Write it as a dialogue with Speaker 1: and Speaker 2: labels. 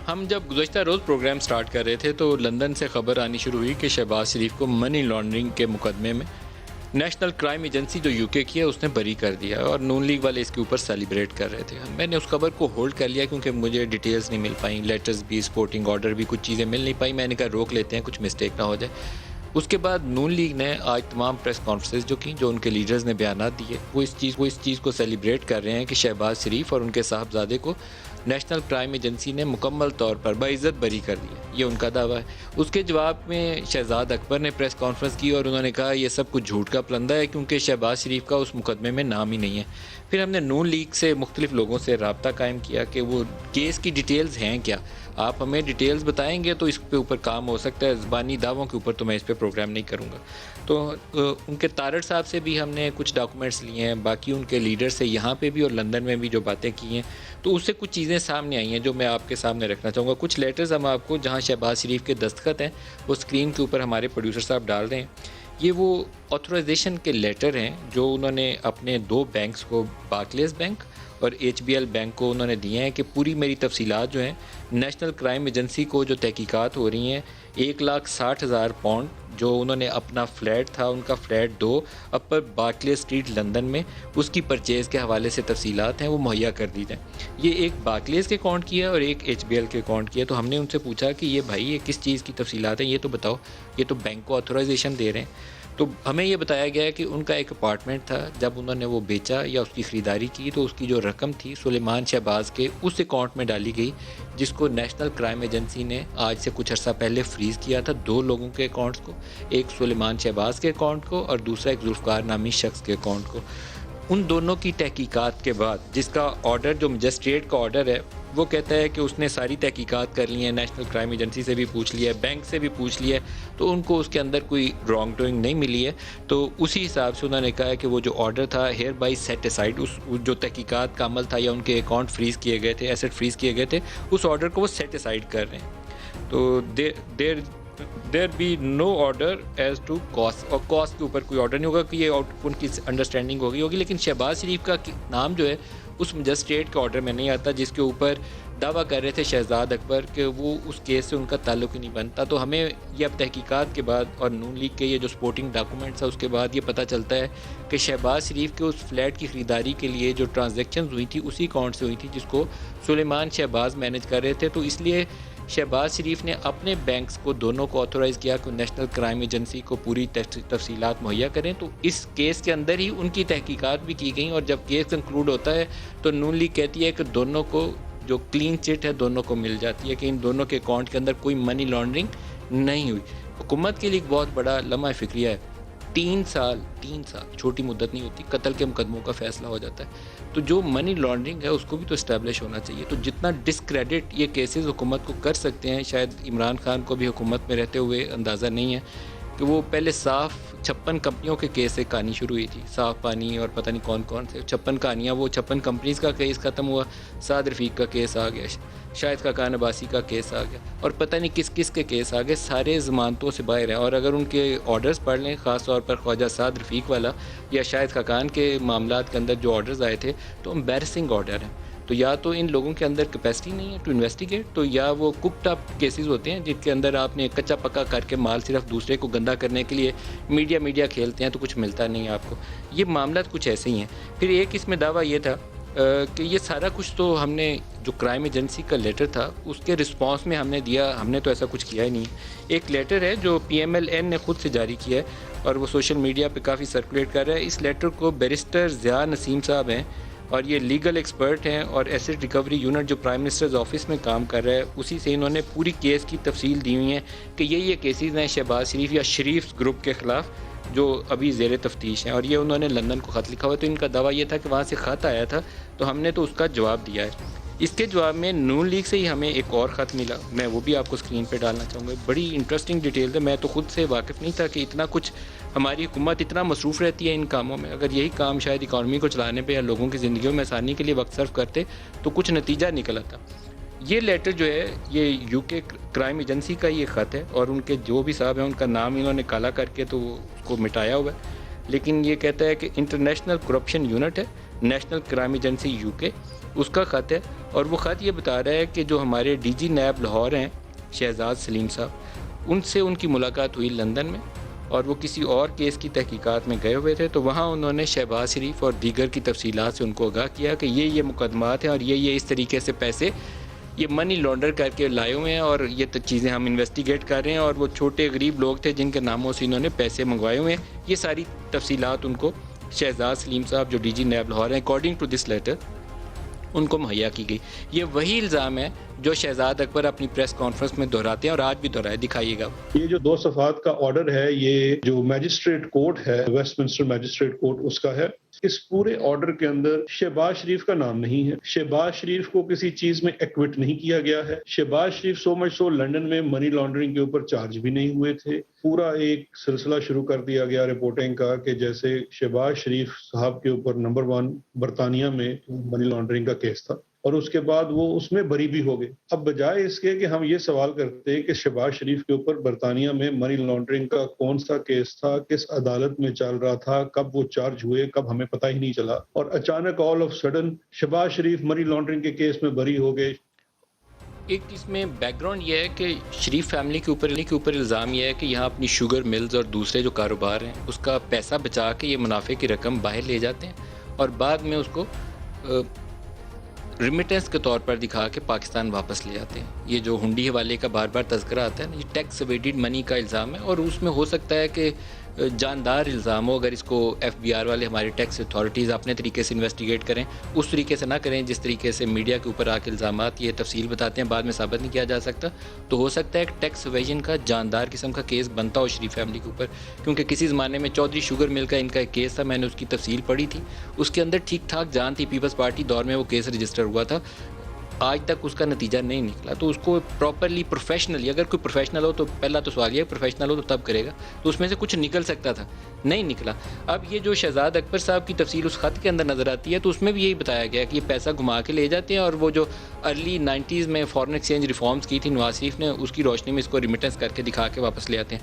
Speaker 1: ہم جب گزشتہ روز پروگرام سٹارٹ کر رہے تھے تو لندن سے خبر آنی شروع ہوئی کہ شہباز شریف کو منی لانڈرنگ کے مقدمے میں نیشنل کرائم ایجنسی جو یو کے کی ہے اس نے بری کر دیا اور نون لیگ والے اس کے اوپر سیلیبریٹ کر رہے تھے. میں نے اس خبر کو ہولڈ کر لیا کیونکہ مجھے ڈیٹیلز نہیں مل پائیں, لیٹرز بھی, سپورٹنگ آرڈر بھی, کچھ چیزیں مل نہیں پائیں. میں نے کہا روک لیتے ہیں, کچھ مسٹیک نہ ہو جائے. اس کے بعد نون لیگ نے آج تمام پریس کانفرنس جو کی, جو ان کے لیڈرز نے بیانات دیے, وہ اس چیز کو سیلیبریٹ کر رہے ہیں کہ شہباز شریف اور ان کے صاحبزادے کو نیشنل کرائم ایجنسی نے مکمل طور پر باعزت بری کر دیا. یہ ان کا دعویٰ ہے. اس کے جواب میں شہزاد اکبر نے پریس کانفرنس کی اور انہوں نے کہا یہ سب کچھ جھوٹ کا پلندہ ہے کیونکہ شہباز شریف کا اس مقدمے میں نام ہی نہیں ہے. پھر ہم نے نون لیگ سے مختلف لوگوں سے رابطہ قائم کیا کہ وہ کیس کی ڈیٹیلز ہیں کیا, آپ ہمیں ڈیٹیلز بتائیں گے تو اس پہ اوپر کام ہو سکتا ہے. زبانی دعووں کے اوپر تو میں اس پہ پروگرام نہیں کروں گا. تو ان کے تارڑ صاحب سے بھی ہم نے کچھ ڈاکومنٹس لیے ہیں, باقی ان کے لیڈر سے یہاں پہ بھی اور لندن میں بھی جو باتیں کی ہیں, تو اس سے کچھ چیزیں سامنے آئی ہیں جو میں آپ کے سامنے رکھنا چاہوں گا. کچھ لیٹرز ہم آپ کو جہاں شہباز شریف کے دستخط ہیں وہ اسکرین کے اوپر ہمارے پروڈیوسر صاحب ڈال رہے ہیں. یہ وہ آتھورائزیشن کے لیٹر ہیں جو انہوں نے اپنے دو بینکس کو, بارکلیز بینک اور ایچ بی ایل بینک کو انہوں نے دیے ہیں کہ پوری میری تفصیلات جو ہیں نیشنل کرائم ایجنسی کو جو تحقیقات ہو رہی ہیں, 1,60,000 پاؤنڈ جو انہوں نے اپنا فلیٹ تھا, ان کا فلیٹ 2 اپر بارکلیز اسٹریٹ لندن میں, اس کی پرچیز کے حوالے سے تفصیلات ہیں وہ مہیا کر دی جائیں. یہ ایک بارکلیز کے اکاؤنٹ کی ہے اور ایک ایچ بی ایل کے اکاؤنٹ کی ہے. تو ہم نے ان سے پوچھا کہ یہ بھائی یہ کس چیز کی تفصیلات ہیں, یہ تو بتاؤ, یہ تو بینک کو آتھورائزیشن دے رہے ہیں. تو ہمیں یہ بتایا گیا ہے کہ ان کا ایک اپارٹمنٹ تھا, جب انہوں نے وہ بیچا یا اس کی خریداری کی تو اس کی جو رقم تھی سلیمان شہباز کے اس اکاؤنٹ میں ڈالی گئی جس کو نیشنل کرائم ایجنسی نے آج سے کچھ عرصہ پہلے فریز کیا تھا. 2 لوگوں کے اکاؤنٹس کو, ایک سلیمان شہباز کے اکاؤنٹ کو اور دوسرا ایک ذوالفقار نامی شخص کے اکاؤنٹ کو. ان دونوں کی تحقیقات کے بعد جس کا آرڈر, جو مجسٹریٹ کا آرڈر ہے, وہ کہتا ہے کہ اس نے ساری تحقیقات کر لی ہیں, نیشنل کرائم ایجنسی سے بھی پوچھ لیا ہے, بینک سے بھی پوچھ لیا ہے, تو ان کو اس کے اندر کوئی رانگ ڈوئنگ نہیں ملی ہے. تو اسی حساب سے انہوں نے کہا ہے کہ وہ جو آرڈر تھا ہیئر بائی سیٹ اسائڈ, اس جو تحقیقات کا عمل تھا یا ان کے اکاؤنٹ فریز کیے گئے تھے, ایسٹ فریز کیے گئے تھے, اس آرڈر کو وہ سیٹ اسائڈ کر رہے ہیں. تو there be no order as to cost, اور کاسٹ کے اوپر کوئی آرڈر نہیں ہوگا کہ یہ ان کی انڈرسٹینڈنگ ہوگی. لیکن شہباز شریف کا نام جو ہے اس مجسٹریٹ کے آرڈر میں نہیں آتا جس کے اوپر دعویٰ کر رہے تھے شہزاد اکبر کہ وہ اس کیس سے ان کا تعلق ہی نہیں بنتا. تو ہمیں یہ اب تحقیقات کے بعد اور نون لیگ کے یہ جو سپورٹنگ ڈاکومنٹس ہے اس کے بعد یہ پتہ چلتا ہے کہ شہباز شریف کے اس فلیٹ کی خریداری کے لیے جو ٹرانزیکشنز ہوئی تھی اسی اکاؤنٹ سے ہوئی تھی جس کو سلیمان شہباز مینیج کر رہے تھے. تو اس لیے شہباز شریف نے اپنے بینکس کو دونوں کو آتھورائز کیا کہ نیشنل کرائم ایجنسی کو پوری تفصیلات مہیا کریں. تو اس کیس کے اندر ہی ان کی تحقیقات بھی کی گئیں اور جب کیس کنکلوڈ ہوتا ہے تو نون لیگ کہتی ہے کہ دونوں کو جو کلین چٹ ہے دونوں کو مل جاتی ہے کہ ان دونوں کے اکاؤنٹ کے اندر کوئی منی لانڈرنگ نہیں ہوئی. حکومت کے لیے ایک بہت بڑا لمحہ فکریہ ہے. 3 سال چھوٹی مدت نہیں ہوتی, قتل کے مقدموں کا فیصلہ ہو جاتا ہے. تو جو منی لانڈرنگ ہے اس کو بھی تو اسٹیبلش ہونا چاہیے. تو جتنا ڈسکریڈٹ یہ کیسز حکومت کو کر سکتے ہیں, شاید عمران خان کو بھی حکومت میں رہتے ہوئے اندازہ نہیں ہے کہ وہ پہلے صاف 56 کمپنیوں کے کیس سے کہانی شروع ہوئی تھی, صاف پانی اور پتہ نہیں کون کون سے 56 کہانیاں, وہ 56 کمپنیز کا کیس ختم ہوا, سعد رفیق کا کیس آ گیا, شاہد خاقان عباسی کا کیس آ گیا اور پتہ نہیں کس کس کے کیس آ گئے, سارے ضمانتوں سے باہر ہیں. اور اگر ان کے آرڈرز پڑھ لیں, خاص طور پر خواجہ سعد رفیق والا یا شاہد خاقان کے معاملات کے اندر جو آرڈرز آئے تھے تو امبیرسنگ آرڈر ہیں. تو یا تو ان لوگوں کے اندر کیپیسٹی نہیں ہے ٹو انویسٹیگیٹ, تو یا وہ ککڈ اپ کیسز ہوتے ہیں جن کے اندر آپ نے کچا پکا کر کے مال صرف دوسرے کو گندا کرنے کے لیے میڈیا کھیلتے ہیں تو کچھ ملتا نہیں ہے آپ کو. یہ معاملات کچھ ایسے ہی ہیں. پھر ایک اس میں دعویٰ یہ تھا کہ یہ سارا کچھ تو ہم نے جو کرائم ایجنسی کا لیٹر تھا اس کے رسپانس میں ہم نے دیا, ہم نے تو ایسا کچھ کیا ہی نہیں. ایک لیٹر ہے جو پی ایم ایل این نے خود سے جاری کیا ہے اور وہ سوشل میڈیا پہ کافی سرکولیٹ کر رہا ہے. اس لیٹر کو بیرسٹر ضیاء نسیم صاحب ہیں اور یہ لیگل ایکسپرٹ ہیں اور ایسٹ ریکوری یونٹ جو پرائم منسٹرز آفس میں کام کر رہا ہے اسی سے انہوں نے پوری کیس کی تفصیل دی ہوئی ہیں کہ یہ کیسز ہیں شہباز شریف یا شریف گروپ کے خلاف جو ابھی زیر تفتیش ہیں. اور یہ انہوں نے لندن کو خط لکھا ہوا, تو ان کا دعویٰ یہ تھا کہ وہاں سے خط آیا تھا تو ہم نے تو اس کا جواب دیا ہے. اس کے جواب میں نون لیگ سے ہی ہمیں ایک اور خط ملا, میں وہ بھی آپ کو اسکرین پہ ڈالنا چاہوں گا. بڑی انٹرسٹنگ ڈیٹیل ہے, میں تو خود سے واقف نہیں تھا کہ اتنا کچھ ہماری حکومت اتنا مصروف رہتی ہے ان کاموں میں. اگر یہی کام شاید اکانومی کو چلانے پہ یا لوگوں کی زندگیوں میں آسانی کے لیے وقت صرف کرتے تو کچھ نتیجہ نکل آتا. یہ لیٹر جو ہے یہ یو کے کرائم ایجنسی کا یہ خط ہے اور ان کے جو بھی صاحب ہیں ان کا نام انہوں نے کالا کر کے تو اس کو مٹایا ہوا ہے, لیکن یہ کہتا ہے کہ انٹرنیشنل کرپشن یونٹ ہے نیشنل کرائم ایجنسی UK، اس کا خط ہے، اور وہ خط یہ بتا رہا ہے کہ جو ہمارے DG نیب لاہور ہیں شہزاد سلیم صاحب، ان سے ان کی ملاقات ہوئی لندن میں، اور وہ کسی اور کیس کی تحقیقات میں گئے ہوئے تھے، تو وہاں انہوں نے شہباز شریف اور دیگر کی تفصیلات سے ان کو آگاہ کیا کہ یہ مقدمات ہیں اور یہ اس طریقے سے پیسے یہ منی لانڈر کر کے لائے ہوئے ہیں، اور یہ چیزیں ہم انویسٹیگیٹ کر رہے ہیں، اور وہ چھوٹے غریب لوگ تھے جن کے ناموں سے انہوں نے پیسے منگوائے ہوئے ہیں۔ یہ ساری تفصیلات ان کو شہزاد سلیم صاحب جو DG نیب لاہور ہیں اکارڈنگ ٹو دس لیٹر ان کو مہیا کی گئی۔ یہ وہی الزام ہے جو شہزاد اکبر اپنی پریس کانفرنس میں دہراتے ہیں، اور آج بھی دہرائے، دکھائیے گا۔
Speaker 2: یہ جو 2 صفحات کا آرڈر ہے، یہ جو میجسٹریٹ کورٹ ہے، ویسٹ منسٹر میجسٹریٹ کورٹ، اس کا ہے۔ اس پورے آرڈر کے اندر شہباز شریف کا نام نہیں ہے۔ شہباز شریف کو کسی چیز میں ایکوٹ نہیں کیا گیا ہے۔ شہباز شریف سو مچ سو لنڈن میں منی لانڈرنگ کے اوپر چارج بھی نہیں ہوئے تھے۔ پورا ایک سلسلہ شروع کر دیا گیا رپورٹنگ کا کہ جیسے شہباز شریف صاحب کے اوپر نمبر 1 برطانیہ میں منی لانڈرنگ کا کیس تھا، اور اس کے بعد وہ اس میں بری بھی ہو گئے۔ اب بجائے اس کے کہ ہم یہ سوال کرتے ہیں کہ شہباز شریف کے اوپر برطانیہ میں منی لانڈرنگ کا کون سا کیس تھا، کس عدالت میں چل رہا تھا، کب وہ چارج ہوئے، کب ہمیں پتہ ہی نہیں چلا، اور اچانک all of sudden Shahbaz Sharif money laundering کے کیس میں بری ہو گئے۔
Speaker 1: ایک اس میں بیک گراؤنڈ یہ ہے کہ شریف فیملی کے اوپر الزام یہ ہے کہ یہاں اپنی شوگر ملز اور دوسرے جو کاروبار ہیں اس کا پیسہ بچا کے یہ منافع کی رقم باہر لے جاتے ہیں، اور بعد میں اس کو ریمیٹنس کے طور پر دکھا کے پاکستان واپس لے جاتے ہیں۔ یہ جو ہنڈی حوالے کا بار بار تذکرہ آتا ہے نا، یہ ٹیکس ایویڈڈ منی کا الزام ہے، اور اس میں ہو سکتا ہے کہ جاندار الزام ہو، اگر اس کو FBR والے ہمارے ٹیکس اتھارٹیز اپنے طریقے سے انویسٹیگیٹ کریں، اس طریقے سے نہ کریں جس طریقے سے میڈیا کے اوپر آ کے الزامات یہ تفصیل بتاتے ہیں بعد میں ثابت نہیں کیا جا سکتا، تو ہو سکتا ہے کہ ٹیکس ایویژن کا جاندار قسم کا کیس بنتا ہو شریف فیملی کے اوپر، کیونکہ کسی زمانے میں چودھری شوگر مل کا ان کا ایک کیس تھا، میں نے اس کی تفصیل پڑھی تھی، اس کے اندر ٹھیک ٹھاک جان تھی، پیپلز پارٹی دور میں وہ کیس رجسٹر ہوا تھا، آج تک اس کا نتیجہ نہیں نکلا، تو اس کو پراپرلی پروفیشنلی، اگر کوئی پروفیشنل ہو تو پہلا تو سوال یہ پروفیشنل ہو تو تب کرے گا، تو اس میں سے کچھ نکل سکتا تھا، نہیں نکلا۔ اب یہ جو شہزاد اکبر صاحب کی تفصیل اس خط کے اندر نظر آتی ہے، تو اس میں بھی یہی بتایا گیا کہ یہ پیسہ گھما کے لے جاتے ہیں، اور وہ جو ارلی 90s میں فارن ایکسچینج ریفارمز کی تھی نواز شریف نے، اس کی روشنی میں اس کو ریمیٹنس کر کے دکھا کے واپس لے آتے ہیں۔